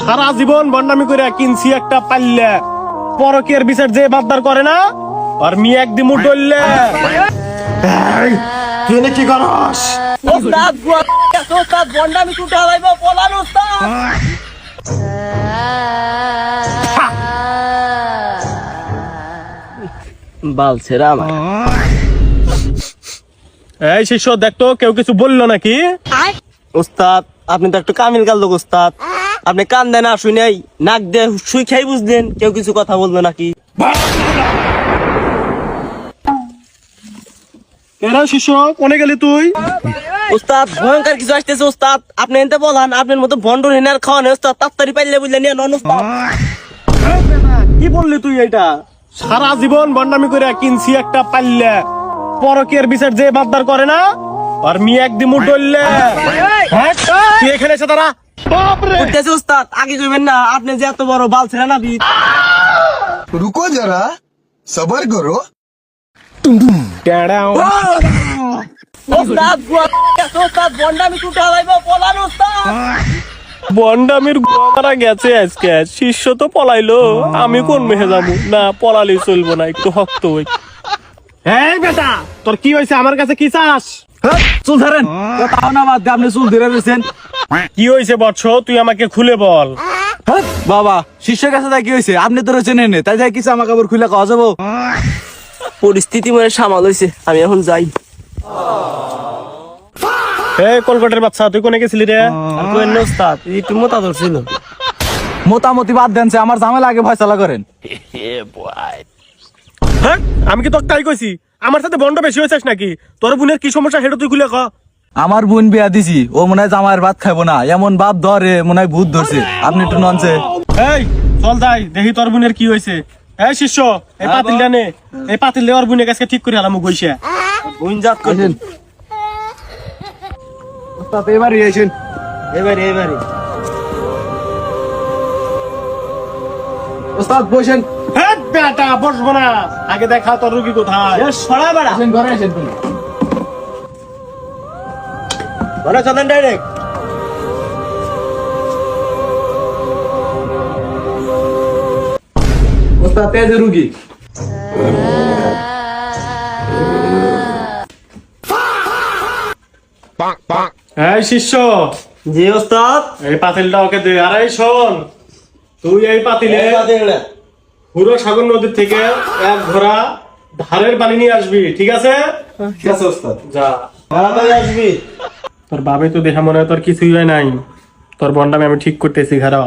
সারা জীবন বন্ডামি করে কিনছি একটা পাল্লা, পরকের বিচার যে বাদদার করে না আর মেয়ে একদিন উঠলে তুই কি করস? ওস্তাদ বন্ডামি টুটা লাইব পলান ওস্তাদ। বালছেরা আমার। এই শিষ্য দেখতো কেউ কিছু বললো নাকি? ওস্তাদ আপনি তো একটু কামিল গাল লোক ওস্তাদ, আপনি কান দেন আর শুই নাই নাক দিয়ে শুই খাই বুঝলেন, কেউ কিছু কথা বললো নাকি? এরা শিষ্য কোনে গেলি তুই? ওস্তাদ ভয়ঙ্কর কিছু আসতেছে ওস্তাদ, আপনি এনতে বলান আপনার মতো ভন্ডর হেনার খাওয়ানো ওস্তাদ, তাড়াতাড়ি পাইলে বুঝলেন নিয়ে নন ওস্তাদ। কি বললি তুই এটা? সারা জীবন বন্ডামি করে কিনছি একটা পাল্লা, পরকের বিচার যে বাদদার করে না আর মেয়ে একদিন উঠলে তুই এখানে এসে দাঁড়া। উঠতেছে ওস্তাদ, আগে কইবেন না আপনি যে এত বড় বালছেরা না বিদ। रुको जरा सबर करो। ওস্তাদ ওস্তাদ বন্ডামি টুটা লাইব পলান ওস্তাদ। বন্ডামির গোয়ারা গেছে আজকে, শিষ্য তো পলাইলো, আমি কোন মেহে যাবো? না পলালেই চলবো না, একটু শক্ত হই। এই বেটা তোর কি হয়েছে? আমার কাছে কি চাস? চুল ধরেন তাও না বাদ দিয়ে আপনি চুল ধরে রয়েছেন। কি হয়েছে বৎস, তুই আমাকে খুলে বল। বাবা শিষ্যের কাছে তাই কি হয়েছে? আপনি তো রয়েছেন এনে, তাই যাই কিছু আমার কাপড় খুলে খাওয়া যাবো? পরিস্থিতি মনে সামাল হয়েছে, আমি এখন যাই। এই কলকাতার বাচ্চা তুই কোনে গেছিলি রে? আর কইেন না ওস্তাদ, একটু মোটা ধরছিল। মোটামুটি বাদ দেন, আমার ঝামেলা আগে ফয়সালা করেন। হ্যাঁ আমি কি তোকে তাই কইছি? আমার সাথে বন্ড বেশি হয়েছিস নাকি? তোর বোনের কি সমস্যা সেটা তুই খুলে ক। আমার বোন বিয়া দিছি, ও মনে হয় জামাইয়ের ভাত খাইবো না, এমন বাপ ধরে মনে হয় ভূত ধরছে। আপনি একটু ননছে। এই চল যাই দেখি তোর বোনের কি হয়েছে। এই শিষ্য এই পাতিলটা নে, এই পাতিল ওর বোনের কাছে ঠিক করে আলাম গইছে। বুইন জাত আসেন ওস্তাদ, এবারই আসেন। এবারে ওস্তাদ বসেন। হ্যাঁ বেটা বসবো না, আগে দেখা তোর রুগী কোথায়। সরা বেড়া আসেন ঘরে আসেন তুমি। ঘরে চলেন ডাইরেক্ট। ওস্তাদ তেজে রুগী। এই শিষ্য জি ওস্তাদ। এই পাতিলটা ওকে দে। আর এই শোন, তুই এই পাতিলে পুরো সাগর নদীর থেকে এক ঘোড়া ধারের পানি নিয়ে আসবি, ঠিক আছে? ঠিক আছে ওস্তাদ। যা তাড়াতাড়ি আসবি। তোর বাবে তো দেখা মনে হয় তোর কিছুই হয় নাই, তোর বন্ডামি আমি ঠিক করতেছি। ঘাড়া